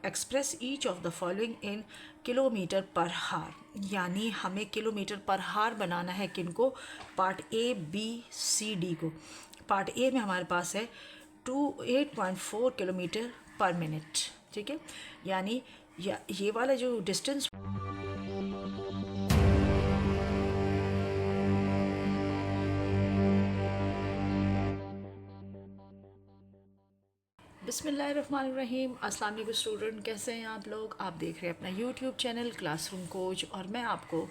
Express each of the following in kilometre पर हार, यानी हमें किलोमीटर पर हार बनाना है किनको, part A B C D को। पार्ट ए में हमारे पास है 8.4 किलोमीटर पर मिनट, ठीक है। यानी ये वाला जो डिस्टेंस बिस्मिल्लाहिर्रहमानिर्रहीम। अस्सलाम वालेकुम स्टूडेंट, कैसे हैं आप लोग। आप देख रहे हैं अपना यूट्यूब चैनल क्लासरूम कोच, और मैं आपको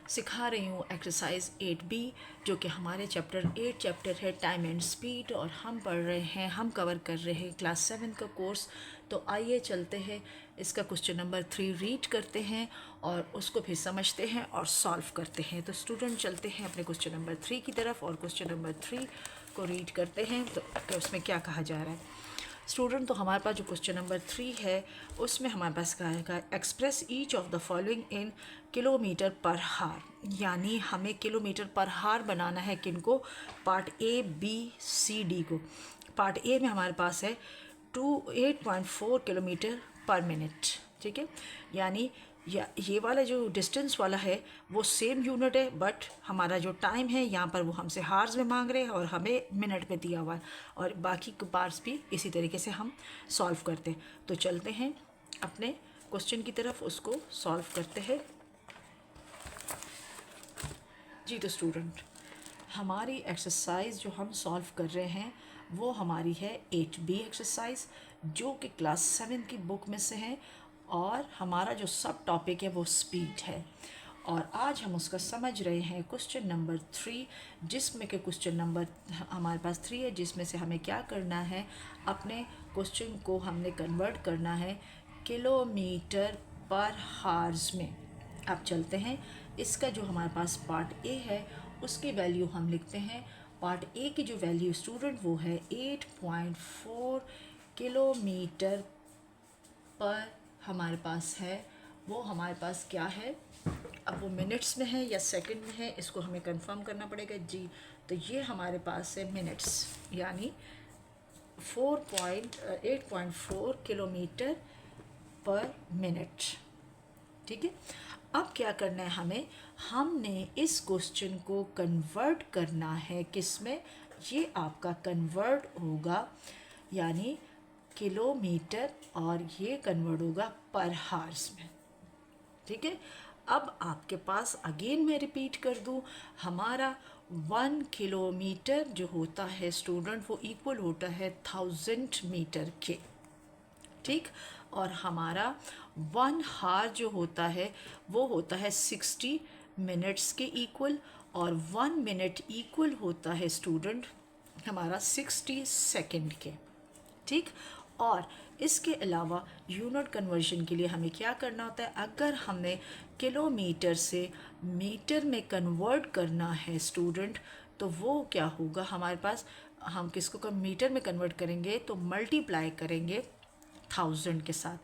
सिखा रही हूँ एक्सरसाइज 8B, जो कि हमारे चैप्टर है टाइम एंड स्पीड, और हम पढ़ रहे हैं, हम कवर कर रहे हैं क्लास 7 का कोर्स। तो आइए चलते हैं, इसका क्वेश्चन नंबर 3 रीड करते हैं और उसको फिर समझते हैं और सॉल्व करते हैं। तो स्टूडेंट चलते हैं अपने क्वेश्चन नंबर 3 की तरफ और क्वेश्चन नंबर 3 को रीड करते हैं। तो उसमें क्या कहा जा रहा है स्टूडेंट। तो हमारे पास जो क्वेश्चन नंबर 3 है उसमें हमारे पास कहा है express each of the following in kilometre पर हार, यानी हमें किलोमीटर पर हार बनाना है किनको, part A B C D को। पार्ट ए में हमारे पास है 8.4 किलोमीटर पर मिनट, ठीक है। यानी ये वाला जो डिस्टेंस वाला है वो सेम यूनिट है, बट हमारा जो टाइम है यहाँ पर वो हमसे हार्स में मांग रहे हैं और हमें मिनट में दिया हुआ है, और बाकी के पार्ट्स भी इसी तरीके से हम सॉल्व करते हैं। तो चलते हैं अपने क्वेश्चन की तरफ, उसको सॉल्व करते हैं जी। तो स्टूडेंट हमारी एक्सरसाइज जो हम सॉल्व कर रहे हैं वो हमारी है 8B एक्सरसाइज, जो कि क्लास 7 की बुक में से है, और हमारा जो सब टॉपिक है वो स्पीड है। और आज हम उसका समझ रहे हैं क्वेश्चन नंबर 3, जिसमें के क्वेश्चन नंबर हमारे पास 3 है, जिसमें से हमें क्या करना है, अपने क्वेश्चन को हमने कन्वर्ट करना है किलोमीटर पर हार्स में। अब चलते हैं, इसका जो हमारे पास पार्ट ए है उसकी वैल्यू हम लिखते हैं। पार्ट ए की जो वैल्यू स्टूडेंट वो है 8.4 किलोमीटर पर हमारे पास है, वो हमारे पास क्या है, अब वो मिनट्स में है या सेकंड में है, इसको हमें कंफर्म करना पड़ेगा जी। तो ये हमारे पास है मिनट्स, यानी 8.4 किलोमीटर पर मिनट, ठीक है। अब क्या करना है हमें, हमने इस क्वेश्चन को कन्वर्ट करना है किस में, ये आपका कन्वर्ट होगा यानी किलोमीटर, और ये कन्वर्ट होगा पर हार्स में, ठीक है। अब आपके पास अगेन मैं रिपीट कर दूं, हमारा 1 किलोमीटर जो होता है स्टूडेंट वो इक्वल होता है 1000 मीटर के, ठीक। और हमारा 1 हार जो होता है वो होता है 60 मिनट्स के इक्वल, और 1 मिनट इक्वल होता है स्टूडेंट हमारा 60 सेकंड के, ठीक। और इसके अलावा यूनिट कन्वर्जन के लिए हमें क्या करना होता है, अगर हमने किलोमीटर से मीटर में कन्वर्ट करना है स्टूडेंट, तो वो क्या होगा हमारे पास, हम किसको मीटर में कन्वर्ट करेंगे तो मल्टीप्लाई करेंगे 1000 के साथ।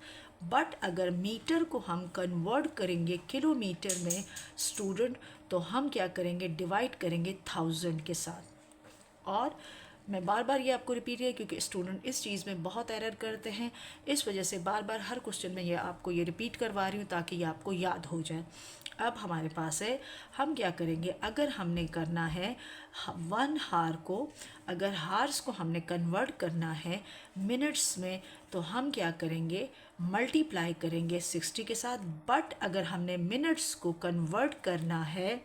बट अगर मीटर को हम कन्वर्ट करेंगे किलोमीटर में स्टूडेंट, तो हम क्या करेंगे, डिवाइड करेंगे 1000 के साथ। और मैं बार बार ये आपको रिपीट है क्योंकि स्टूडेंट इस चीज़ में बहुत एरर करते हैं, इस वजह से बार बार हर क्वेश्चन में ये आपको ये रिपीट करवा रही हूँ ताकि ये आपको याद हो जाए। अब हमारे पास है, हम क्या करेंगे, अगर हमने करना है 1 हार को, अगर हार्स को हमने कन्वर्ट करना है मिनट्स में, तो हम क्या करेंगे, मल्टीप्लाई करेंगे 60 के साथ। बट अगर हमने मिनट्स को कन्वर्ट करना है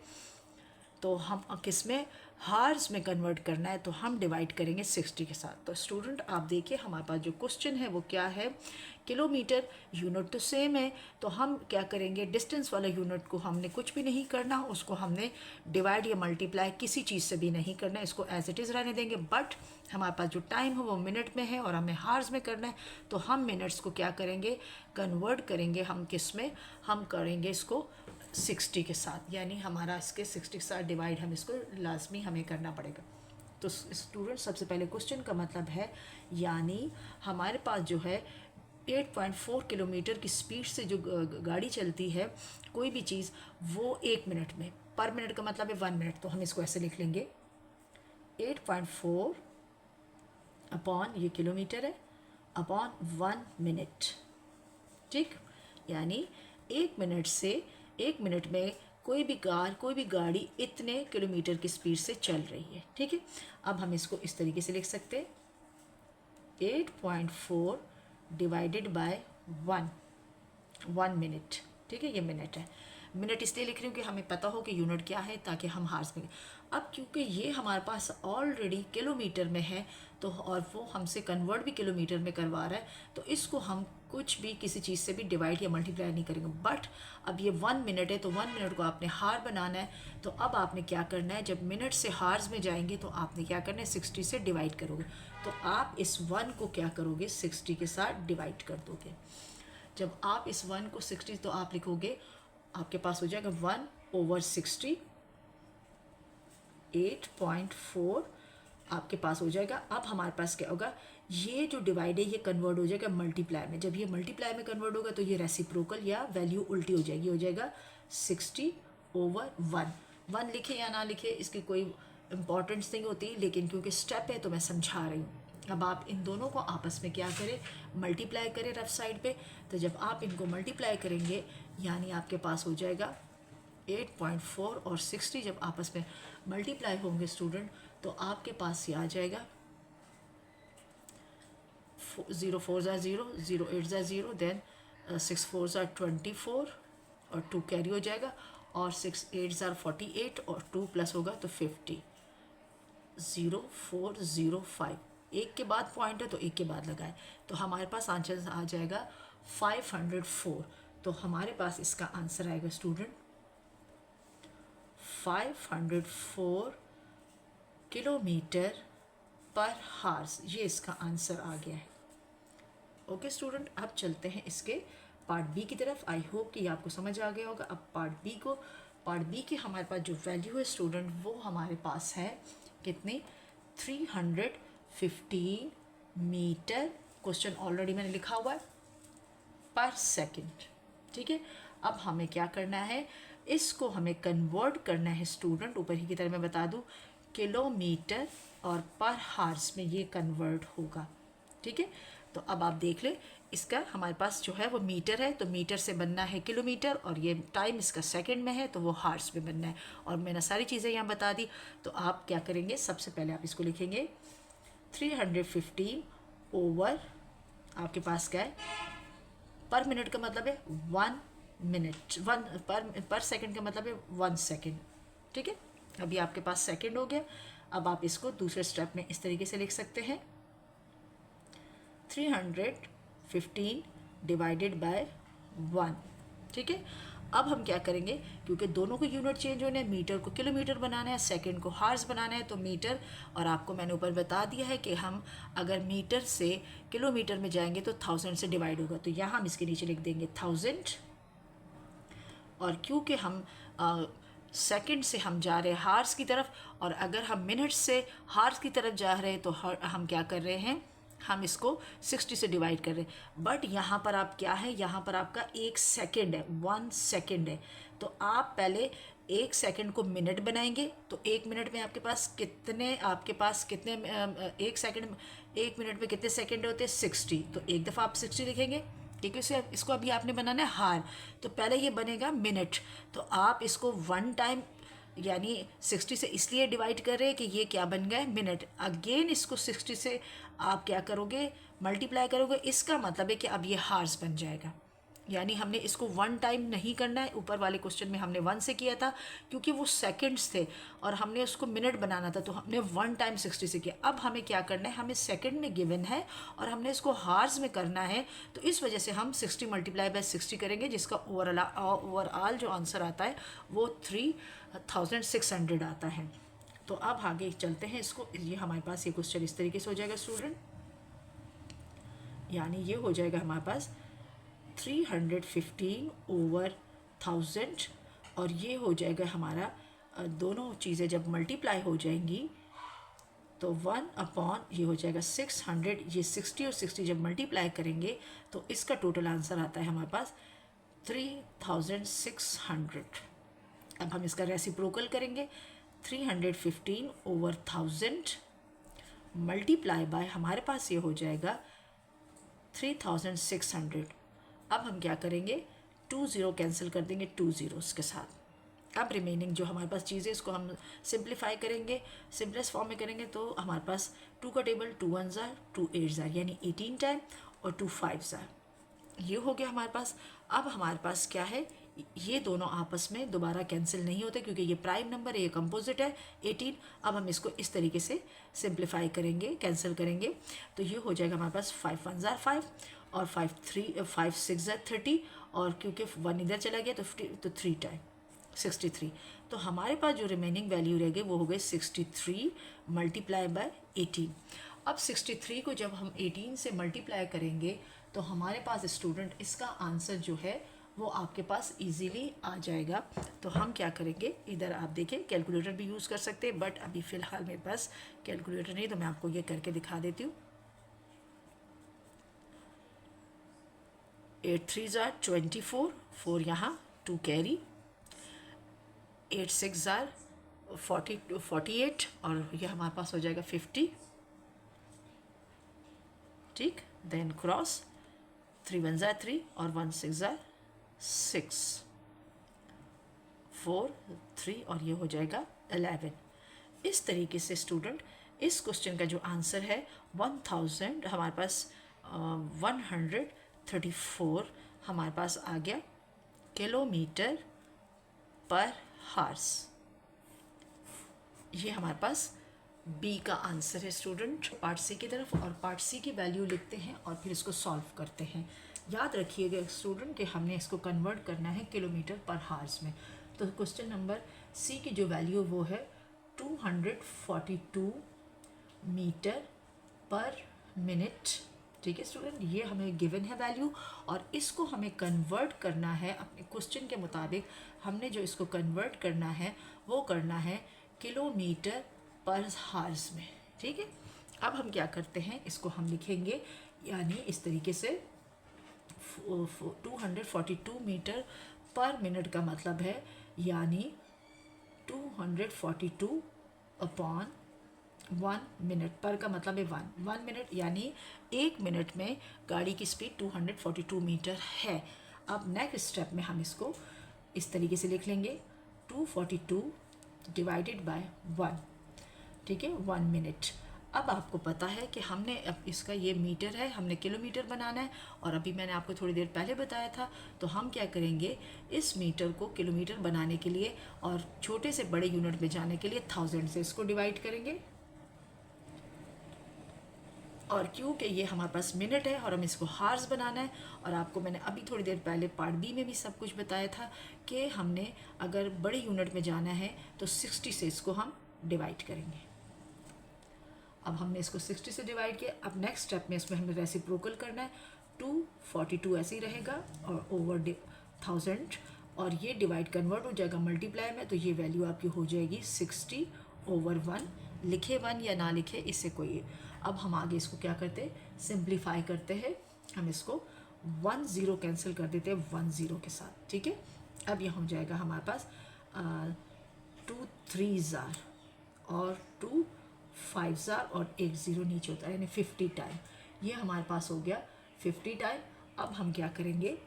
तो हम किस में, हार्स में कन्वर्ट करना है, तो हम डिवाइड करेंगे 60 के साथ। तो स्टूडेंट आप देखिए हमारे पास जो क्वेश्चन है वो क्या है, किलोमीटर यूनिट तो सेम है, तो हम क्या करेंगे, डिस्टेंस वाला यूनिट को हमने कुछ भी नहीं करना, उसको हमने डिवाइड या मल्टीप्लाई किसी चीज़ से भी नहीं करना, इसको एज इट इज़ रहने देंगे। बट हमारे पास जो टाइम है वो मिनट में है और हमें हार्स में करना है, तो हम मिनट्स को क्या करेंगे, कन्वर्ट करेंगे हम किस में, हम करेंगे इसको 60 के साथ, यानी हमारा इसके 60 के साथ डिवाइड हम इसको लाजमी हमें करना पड़ेगा। तो स्टूडेंट सबसे पहले क्वेश्चन का मतलब है, यानी हमारे पास जो है 8.4 किलोमीटर की स्पीड से जो गाड़ी चलती है कोई भी चीज़, वो 1 मिनट में, पर मिनट का मतलब है 1 मिनट, तो हम इसको ऐसे लिख लेंगे 8.4 अपॉन, ये किलोमीटर है, अपॉन 1 मिनट, ठीक, यानी 1 मिनट में कोई भी कार, कोई भी गाड़ी इतने किलोमीटर की स्पीड से चल रही है। ठीक है, अब हम इसको इस तरीके से लिख सकते हैं, 8.4 डिवाइडेड बाय 1 मिनट। ठीक है, ये मिनट है। मिनट इसलिए लिख रही हूँ कि हमें पता हो कि यूनिट क्या है, ताकि हम हार्स में। अब क्योंकि ये हमारे पास ऑलरेडी किलोमीटर में है, तो और वो हमसे कन्वर्ट भी किलोमीटर में करवा रहा है, तो इसको हम कुछ भी किसी चीज़ से भी डिवाइड या मल्टीप्लाई नहीं करेंगे। बट अब ये 1 मिनट है, तो 1 मिनट को आपने हार बनाना है। तो अब आपने क्या करना है, जब मिनट से हार्स में जाएंगे तो आपने क्या करना है, 60 से डिवाइड करोगे। तो आप इस 1 को क्या करोगे, 60 के साथ डिवाइड कर दोगे। जब आप इस 1 को 60, तो आप लिखोगे, आपके पास हो जाएगा 1/60, 8.4 आपके पास हो जाएगा। अब हमारे पास क्या होगा, ये जो डिवाइड है ये कन्वर्ट हो जाएगा मल्टीप्लाई में। जब ये मल्टीप्लाई में कन्वर्ट होगा तो ये रेसिप्रोकल या वैल्यू उल्टी हो जाएगी, हो जाएगा 60/1। 1 लिखे या ना लिखे इसकी कोई इंपॉर्टेंस नहीं होती, लेकिन क्योंकि स्टेप है तो मैं समझा रही हूँ। अब आप इन दोनों को आपस में क्या करें, मल्टीप्लाई करें रफ साइड पे। तो जब आप इनको मल्टीप्लाई करेंगे, यानी आपके पास हो जाएगा 8.4 और 60 जब आपस में मल्टीप्लाई होंगे स्टूडेंट, तो आपके पास ये आ जाएगा 0 4 0, 0 8 0, देन 6 4 24 और 2 कैरी हो जाएगा, और 6 8 48 और 2 प्लस होगा तो 50। 0405, एक के बाद पॉइंट है तो एक के बाद लगाए, तो हमारे पास आंसर आ जाएगा 504। तो हमारे पास इसका आंसर आएगा स्टूडेंट 504 किलोमीटर पर हार्स। ये इसका आंसर आ गया है। ओके स्टूडेंट, अब चलते हैं इसके पार्ट बी की तरफ। आई होप कि आपको समझ आ गया होगा। अब पार्ट बी के हमारे पास जो वैल्यू है स्टूडेंट, वो हमारे पास है कितनी, 315 मीटर। क्वेश्चन ऑलरेडी मैंने लिखा हुआ है, पर सेकंड। ठीक है, अब हमें क्या करना है, इसको हमें कन्वर्ट करना है स्टूडेंट। ऊपर ही की तरह मैं बता दूं, किलोमीटर और पर हार्स में ये कन्वर्ट होगा। ठीक है, तो अब आप देख ले, इसका हमारे पास जो है वो मीटर है, तो मीटर से बनना है किलोमीटर, और ये टाइम इसका सेकंड में है तो वो हार्स में बनना है। और मैंने सारी चीज़ें यहाँ बता दी। तो आप क्या करेंगे, सबसे पहले आप इसको लिखेंगे 315 ओवर, आपके पास क्या है, पर मिनट का मतलब है 1 मिनट, पर सेकंड का मतलब है 1 सेकंड। ठीक है, अभी आपके पास सेकंड हो गया। अब आप इसको दूसरे स्टेप में इस तरीके से लिख सकते हैं, 315 डिवाइडेड बाय 1। ठीक है, अब हम क्या करेंगे, क्योंकि दोनों को यूनिट चेंज होने हैं, मीटर को किलोमीटर बनाना है, सेकंड को हार्स बनाना है, तो मीटर, और आपको मैंने ऊपर बता दिया है कि हम अगर मीटर से किलोमीटर में जाएंगे तो 1000 से डिवाइड होगा। तो यहाँ हम इसके नीचे लिख देंगे 1000, और क्योंकि हम सेकंड से हम जा रहे हैं हार्स की तरफ, और अगर हम मिनट से हार्स की तरफ जा रहे हैं तो हम क्या कर रहे हैं, हम इसको 60 से डिवाइड कर रहे हैं। बट यहाँ पर आप क्या है, यहाँ पर आपका 1 सेकंड है, 1 सेकंड है। तो आप पहले 1 सेकंड को मिनट बनाएंगे, तो 1 मिनट में आपके पास कितने 1 सेकंड, 1 मिनट में कितने सेकंड होते हैं, 60। तो एक दफ़ा आप 60 लिखेंगे, ठीक है। इसको अभी आपने बनाना है हार, तो पहले ये बनेगा मिनट, तो आप इसको 1 टाइम यानी 60 से इसलिए डिवाइड कर रहे हैं कि ये क्या बन गया है, मिनट। अगेन इसको 60 से आप क्या करोगे, मल्टीप्लाई करोगे, इसका मतलब है कि अब ये हार्स बन जाएगा। यानी हमने इसको 1 टाइम नहीं करना है, ऊपर वाले क्वेश्चन में हमने 1 से किया था क्योंकि वो सेकंड्स थे, और हमने उसको मिनट बनाना था, तो हमने 1 टाइम 60 से किया। अब हमें क्या करना है, हमें सेकंड में गिवन है और हमने इसको हार्स में करना है, तो इस वजह से हम 60 मल्टीप्लाई बाय 60 करेंगे, जिसका ओवरऑल जो आंसर आता है वो 3600 आता है। तो अब आगे चलते हैं इसको, ये हमारे पास ये क्वेश्चन इस तरीके से हो जाएगा स्टूडेंट, यानी ये हो जाएगा हमारे पास 315 ओवर 1000, और ये हो जाएगा हमारा, दोनों चीज़ें जब मल्टीप्लाई हो जाएंगी तो 1 ये हो जाएगा 600। ये 60 और 60 जब मल्टीप्लाई करेंगे तो इसका टोटल आंसर आता है हमारे पास 3600। अब हम इसका रेसिप्रोकल करेंगे, 315 ओवर 1000 मल्टीप्लाई बाय, हमारे पास ये हो जाएगा 3600, अब हम क्या करेंगे, 2 ज़ीरो कैंसिल कर देंगे 2 ज़ीरोज़ के साथ। अब रिमेनिंग जो हमारे पास चीज़ें इसको हम सिंप्लीफाई करेंगे, सिंपलेस्ट फॉर्म में करेंगे तो हमारे पास 2 का टेबल 2 1 ज़ार 2 8 ज़ार यानी 18 टाइम और 2 5 ज़ार, ये हो गया हमारे पास। अब हमारे पास क्या है, ये दोनों आपस में दोबारा कैंसिल नहीं होते क्योंकि ये प्राइम नंबर है, ये कंपोजिट है 18। अब हम इसको इस तरीके से सिंप्लीफाई करेंगे, कैंसिल करेंगे तो ये हो जाएगा हमारे पास 5 1 ज़ार 5 और 5 6 ज़ार 30 और क्योंकि 1 इधर चला गया तो 3 टाइम 63। तो हमारे पास जो रिमेनिंग वैल्यू रह गई वो हो गई 63 मल्टीप्लाई बाय 18। अब 63 को जब हम 18 से मल्टीप्लाई करेंगे तो हमारे पास स्टूडेंट इसका आंसर जो है वो आपके पास इजीली आ जाएगा। तो हम क्या करेंगे, इधर आप देखें कैलकुलेटर भी यूज़ कर सकते हैं, बट अभी फ़िलहाल मेरे पास कैलकुलेटर नहीं तो मैं आपको ये करके दिखा देती हूँ। 8 3 ज़ार 24, 4 यहाँ 2 कैरी, 8 6 ज़ार 48 और ये हमारे पास हो जाएगा 50, ठीक। देन क्रॉस 3 1 ज़ार 3 और 1 6 ज़ार 6 4 3 और ये हो जाएगा 11। इस तरीके से स्टूडेंट इस क्वेश्चन का जो आंसर है 1000 हमारे पास 134 हमारे पास आ गया किलोमीटर पर हार्स। ये हमारे पास बी का आंसर है स्टूडेंट, पार्ट सी की तरफ। और पार्ट सी की वैल्यू लिखते हैं और फिर इसको सॉल्व करते हैं। याद रखिएगा स्टूडेंट कि हमने इसको कन्वर्ट करना है किलोमीटर पर हार्स में। तो क्वेश्चन नंबर सी की जो वैल्यू वो है 242 मीटर पर मिनट, ठीक है स्टूडेंट। ये हमें गिवन है वैल्यू और इसको हमें कन्वर्ट करना है अपने क्वेश्चन के मुताबिक। हमने जो इसको कन्वर्ट करना है वो करना है किलोमीटर पर हार्स में, ठीक है। अब हम क्या करते हैं, इसको हम लिखेंगे यानी इस तरीके से 242 मीटर पर मिनट का मतलब है यानी 242 अपॉन 1 मिनट, पर का मतलब है 1 मिनट यानी 1 मिनट में गाड़ी की स्पीड 242 मीटर है। अब नेक्स्ट स्टेप में हम इसको इस तरीके से लिख लेंगे 242 डिवाइडेड बाय 1, ठीक है, 1 मिनट। अब आपको पता है कि हमने अब इसका ये मीटर है, हमने किलोमीटर बनाना है और अभी मैंने आपको थोड़ी देर पहले बताया था। तो हम क्या करेंगे, इस मीटर को किलोमीटर बनाने के लिए और छोटे से बड़े यूनिट में जाने के लिए 1000 से इसको डिवाइड करेंगे। और क्योंकि ये हमारे पास मिनट है और हम इसको हार्स बनाना है, और आपको मैंने अभी थोड़ी देर पहले पार्ट बी में भी सब कुछ बताया था कि हमने अगर बड़े यूनिट में जाना है तो 60 से इसको हम डिवाइड करेंगे। अब हमने इसको 60 से डिवाइड किया। अब नेक्स्ट स्टेप में इसमें हमें रेसिप्रोकल करना है, 242 ऐसे ही रहेगा और ओवर 1000 और ये डिवाइड कन्वर्ट हो जाएगा मल्टीप्लाई में, तो ये वैल्यू आपकी हो जाएगी 60/1। लिखे 1 या ना लिखे इससे कोई। अब हम आगे इसको क्या करते हैं, सिंप्लीफाई करते हैं। हम इसको 1 0 कैंसिल कर देते हैं 1 0 के साथ, ठीक है। अब यह हो जाएगा हमारे पास 2 3 ज़ार और 2 5 ज़ार और 1 0 नीचे होता है यानी 50 टाइम। ये हमारे पास हो गया 50 टाइम। अब हम क्या करेंगे,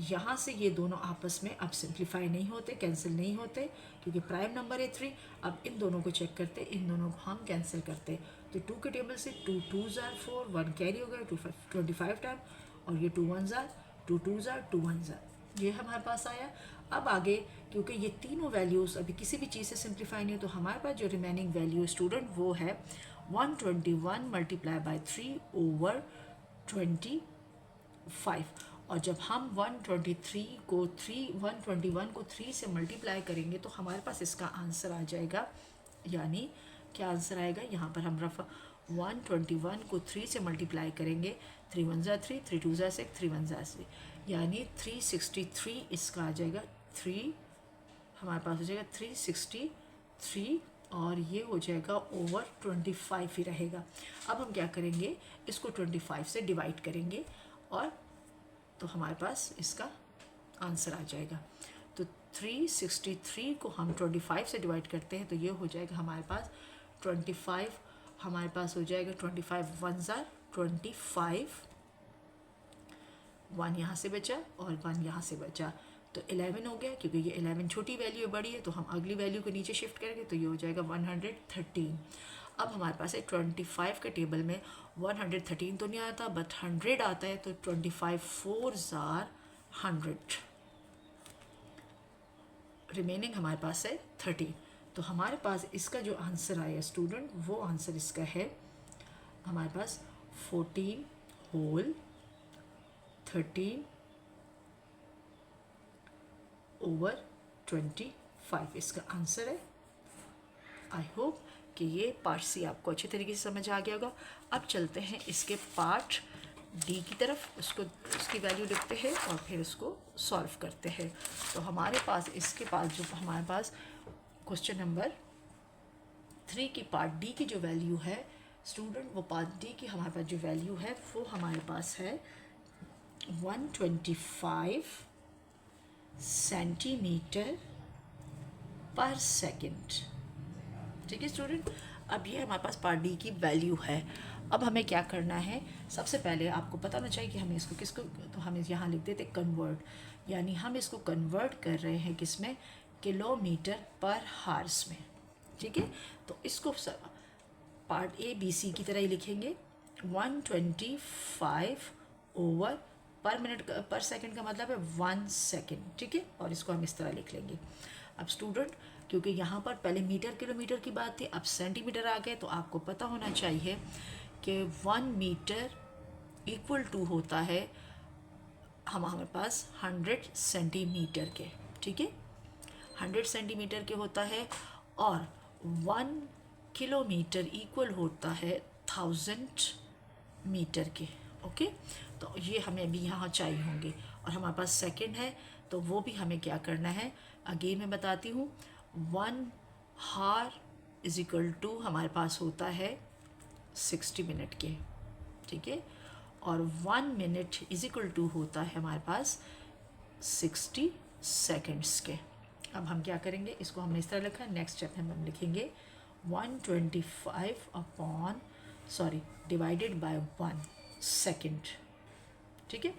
यहाँ से ये दोनों आपस में अब सिंप्लीफाई नहीं होते, कैंसिल नहीं होते क्योंकि प्राइम नंबर है 3। अब इन दोनों को चेक करते, इन दोनों को हम कैंसिल करते। तो 2 के टेबल से 2 2 ज़ार 4, 1 कैरी हो गया 25 टाइम और ये 2 1 ज़ार 2 2 ज़ार 2 1 ज़ार, ये हमारे पास आया। अब आगे क्योंकि ये तीनों वैल्यूज़ अभी किसी भी चीज़ से सिंप्लीफाई नहीं, तो हमारे पास जो रिमेनिंग वैल्यू स्टूडेंट वो है 121 मल्टीप्लाई बाय 3/25। और जब हम 121 को 3 से मल्टीप्लाई करेंगे तो हमारे पास इसका आंसर आ जाएगा, यानी क्या आंसर आएगा, यहाँ पर हम रफा 121 को 3 से मल्टीप्लाई करेंगे, 3 1 ज़ा 3, 3 2 ज़ा 6, 3 1 ज़ा 3, यानी 363 इसका आ जाएगा। 3 हमारे पास हो जाएगा 363 और ये हो जाएगा ओवर 25 ही रहेगा। अब हम क्या करेंगे, इसको 25 से डिवाइड करेंगे और तो हमारे पास इसका आंसर आ जाएगा। तो 363 को हम 25 से डिवाइड करते हैं तो ये हो जाएगा हमारे पास 25, हमारे पास हो जाएगा 25 1 ज़ार 25 1 यहाँ से बचा और 1 यहाँ से बचा, तो 11 हो गया। क्योंकि ये 11 छोटी वैल्यू है, बड़ी है, तो हम अगली वैल्यू को नीचे शिफ्ट करेंगे, तो ये हो जाएगा 113। अब हमारे पास है 25 के टेबल में 113 तो नहीं आता, बट 100 आता है, तो 25 4s are 100। रिमेनिंग हमारे पास है 30। तो हमारे पास इसका जो आंसर आया स्टूडेंट, वो आंसर इसका है हमारे पास 14 होल 13 ओवर 25 इसका आंसर है। आई होप कि ये पार्ट सी आपको अच्छी तरीके से समझ आ गया होगा। अब चलते हैं इसके पार्ट डी की तरफ, उसकी वैल्यू लिखते हैं और फिर उसको सॉल्व करते हैं। तो हमारे पास इसके पास जो हमारे पास क्वेश्चन नंबर 3 की पार्ट डी की जो वैल्यू है स्टूडेंट, वो पार्ट डी की हमारे पास जो वैल्यू है वो हमारे पास है 125 सेंटीमीटर पर सेकंड। ठीक है स्टूडेंट, अब ये हमारे पास पार्ट डी की वैल्यू है। अब हमें क्या करना है, सबसे पहले आपको पता होना चाहिए कि हमें इसको किसको, तो हम यहाँ लिख देते कन्वर्ट, यानी हम इसको कन्वर्ट कर रहे हैं किसमें, किलोमीटर पर हार्स में। ठीक है, तो इसको पार्ट ए बी सी की तरह ही लिखेंगे। 125 ओवर पर मिनट पर सेकंड का मतलब है 1 सेकंड। ठीक है, और इसको हम इस तरह लिख लेंगे। अब स्टूडेंट, क्योंकि यहाँ पर पहले मीटर किलोमीटर की बात थी, अब सेंटीमीटर आ गए, तो आपको पता होना चाहिए कि 1 मीटर इक्वल टू होता है हमारे पास 100 सेंटीमीटर के। ठीक है, 100 सेंटीमीटर के होता है, और 1 किलोमीटर इक्वल होता है 1000 मीटर के। ओके, तो ये हमें अभी यहाँ चाहिए होंगे, और हमारे पास सेकंड है, तो वो भी हमें क्या करना है, अगेन मैं बताती हूँ। 1 हार इज इक्वल टू हमारे पास होता है 60 मिनट के। ठीक है, और 1 मिनट इज इक्वल टू होता है हमारे पास 60 सेकेंड्स के। अब हम क्या करेंगे, इसको हमने इस तरह लिखा है, नेक्स्ट स्टेप में हम लिखेंगे 125 अपॉन डिवाइडेड बाय 1 सेकेंड। ठीक है,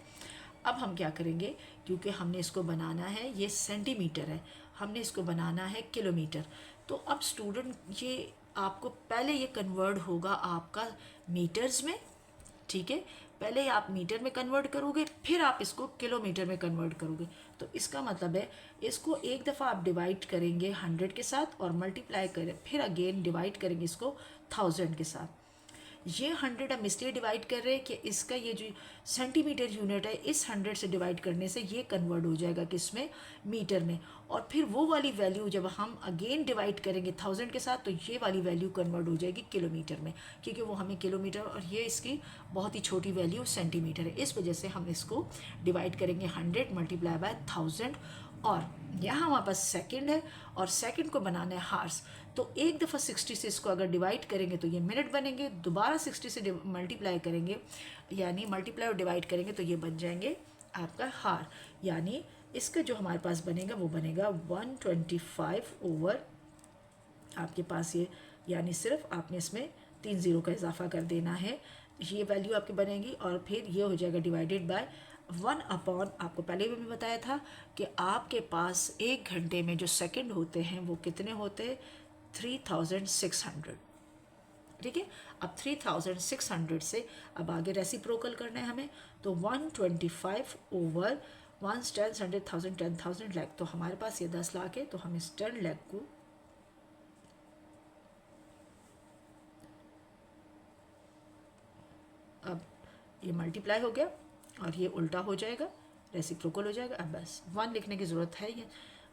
अब हम क्या करेंगे, क्योंकि हमने इसको बनाना है, ये सेंटीमीटर है, हमने इसको बनाना है किलोमीटर। तो अब स्टूडेंट, ये आपको पहले ये कन्वर्ट होगा आपका मीटर्स में। ठीक है, पहले आप मीटर में कन्वर्ट करोगे, फिर आप इसको किलोमीटर में कन्वर्ट करोगे। तो इसका मतलब है, इसको एक दफ़ा आप डिवाइड करेंगे 100 के साथ और मल्टीप्लाई करें, फिर अगेन डिवाइड करेंगे इसको 1000 के साथ। ये 100 हम इसलिए डिवाइड कर रहे हैं कि इसका ये जो सेंटीमीटर यूनिट है, इस 100 से डिवाइड करने से ये कन्वर्ट हो जाएगा किसमें, मीटर में। और फिर वो वाली वैल्यू जब हम अगेन डिवाइड करेंगे 1000 के साथ, तो ये वाली वैल्यू कन्वर्ट हो जाएगी किलोमीटर में, क्योंकि वो हमें किलोमीटर, और ये इसकी बहुत ही छोटी वैल्यू सेंटीमीटर है, इस वजह से हम इसको डिवाइड करेंगे 100 मल्टीप्लाई बाय 1000। और यहाँ हमारे पास सेकंड है, और सेकंड को बनाना है हार्स, तो एक दफ़ा 60 से इसको अगर डिवाइड करेंगे तो ये मिनट बनेंगे, दोबारा 60 से मल्टीप्लाई करेंगे, यानी मल्टीप्लाई और डिवाइड करेंगे तो ये बन जाएंगे आपका हार। यानी इसका जो हमारे पास बनेगा वो बनेगा 125 ओवर आपके पास ये, यानी सिर्फ आपने इसमें 3 ज़ीरो का इजाफा कर देना है, ये वैल्यू आपकी बनेगी, और फिर ये हो जाएगा डिवाइडेड बाय 1 अपॉन, आपको पहले भी मैं बताया था कि आपके पास 1 घंटे में जो सेकंड होते हैं वो कितने होते हैं, 3600। ठीक है, अब 3600 से अब आगे रेसिप्रोकल करना है हमें, तो 125 ओवर 1 10 100 1000 10,000 लाख, तो हमारे पास ये 10 लाख है, तो हम इस 10 लाख को अब ये मल्टीप्लाई हो गया और ये उल्टा हो जाएगा, रेसिप्रोकल हो जाएगा। अब बस 1 लिखने की ज़रूरत है ही।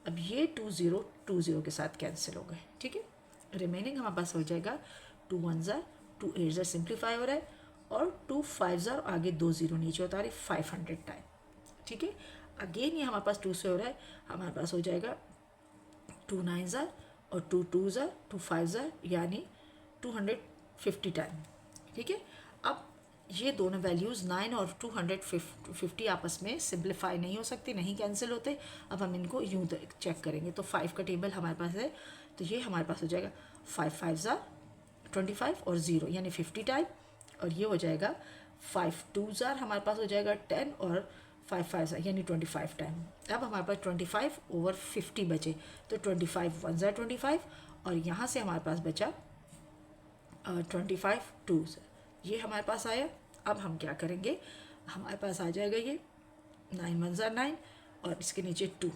अब ये 2 0 के साथ कैंसिल हो गए। ठीक है, रिमेनिंग हमारे पास हो जाएगा 2 1 2 8 सिंप्लीफाई हो रहा है, और 2 5 आगे 2 0 नीचे उतारे 500 टाइम। ठीक है, अगेन ये हमारे पास 2 से हो रहा है, हमारे पास हो जाएगा 2 9 और 2 2 2 5 यानी 250 टाइम। ठीक है, अब ये दोनों वैल्यूज़ 9 और 250 आपस में सिंप्लीफाई नहीं हो सकती, नहीं कैंसिल होते। अब हम इनको यूँ चेक करेंगे, तो 5 का टेबल हमारे पास है, तो ये हमारे पास हो जाएगा 5 5 25 और 0 यानी 50 टाइम, और ये हो जाएगा 5 2 हमारे पास हो जाएगा 10 और 5 5 यानी 25 टाइम। अब हमारे पास 25/50 बचे, तो 25 1 ज़ा 25 और यहाँ से हमारे पास बचा 25 2 से, ये हमारे पास आया। अब हम क्या करेंगे, हमारे पास आ जाएगा ये 9 1 ज़ा 9 और इसके नीचे 2।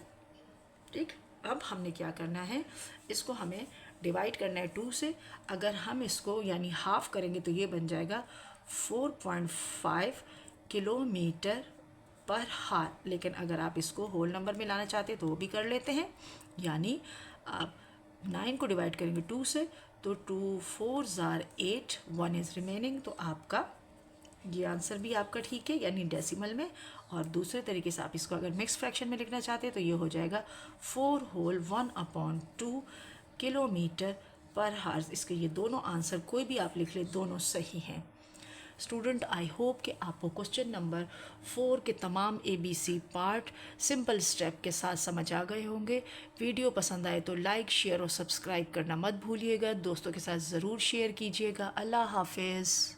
ठीक, अब हमने क्या करना है, इसको हमें डिवाइड करना है 2 से। अगर हम इसको यानी हाफ करेंगे तो ये बन जाएगा 4.5 किलोमीटर पर हार। लेकिन अगर आप इसको होल नंबर में लाना चाहते हैं तो वो भी कर लेते हैं, यानी आप 9 को डिवाइड करेंगे 2 से तो 2 4 ज़ार 8, 1 इज़ रिमेनिंग। तो आपका ये आंसर भी आपका ठीक है, यानी डेसिमल में। और दूसरे तरीके से आप इसको अगर मिक्स फ्रैक्शन में लिखना चाहते हैं तो ये हो जाएगा 4 होल 1/2 किलोमीटर पर हार्स। इसके ये दोनों आंसर कोई भी आप लिख ले, दोनों सही हैं। स्टूडेंट, आई होप कि आपको क्वेश्चन नंबर 4 के तमाम ABC पार्ट सिंपल स्टेप के साथ समझ आ गए होंगे। वीडियो पसंद आए तो लाइक शेयर और सब्सक्राइब करना मत भूलिएगा। दोस्तों के साथ ज़रूर शेयर कीजिएगा। अल्लाह हाफिज़।